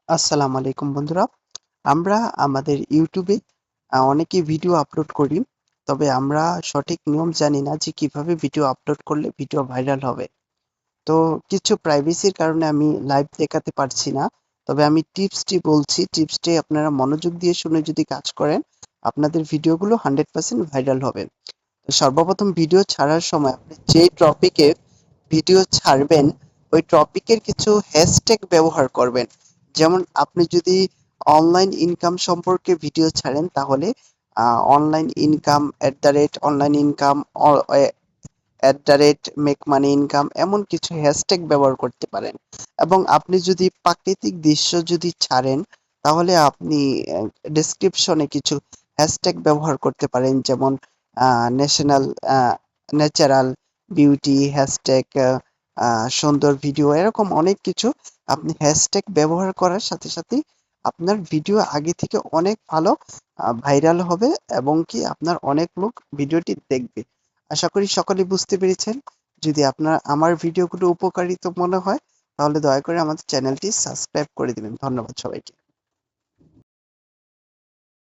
আসসালামু আলাইকুম বন্ধুরা। আমরা আমাদের ইউটিউবে অনেকেই ভিডিও আপলোড করি। তবে আমরা সঠিক নিয়ম জানি না যে কিভাবে ভিডিও আপলোড করলে ভিডিও ভাইরাল হবে। তো কিছু প্রাইভেসির কারণে আমি লাইভ দেখাতে পারছি না। তবে আমি টিপসটি বলছি, টিপসটি আপনারা মনোযোগ দিয়ে শুনে যদি কাজ করেন, আপনাদের ভিডিওগুলো 100% ভাইরাল হবে। তো সর্বপ্রথম ভিডিও ছাড়ার সময় আপনি যে টপিকে ভিডিও ছাড়বেন, ওই টপিকের কিছু হ্যাশট্যাগ ব্যবহার করবেন। যেমন আপনি যদি অনলাইন ইনকাম সম্পর্কে ভিডিও ছাড়েন, তাহলে online income online income make money income এমন কিছু হ্যাশট্যাগ ব্যবহার করতে পারেন। এবং আপনি যদি প্রাকৃতিক দৃশ্য যদি ছাড়েন, তাহলে আপনি ডেসক্রিপশনে কিছু হ্যাশট্যাগ ব্যবহার করতে পারেন। যেমন ন্যাশনাল ন্যাচারাল বিউটি হ্যাশট্যাগ, সুন্দর ভিডিও, এরকম অনেক কিছু আপনি হ্যাশট্যাগ ব্যবহার করার সাথে সাথে আপনার ভিডিও আগে থেকে অনেক ভালো ভাইরাল হবে, এবং কি আপনার অনেক লোক ভিডিওটি দেখবে। আশা করি সকলে বুঝতে পেরেছেন। যদি আপনার আমার ভিডিওগুলো উপকারিত মনে হয়, তাহলে দয়া করে আমাদের চ্যানেলটি সাবস্ক্রাইব করে দিবেন। ধন্যবাদ সবাইকে।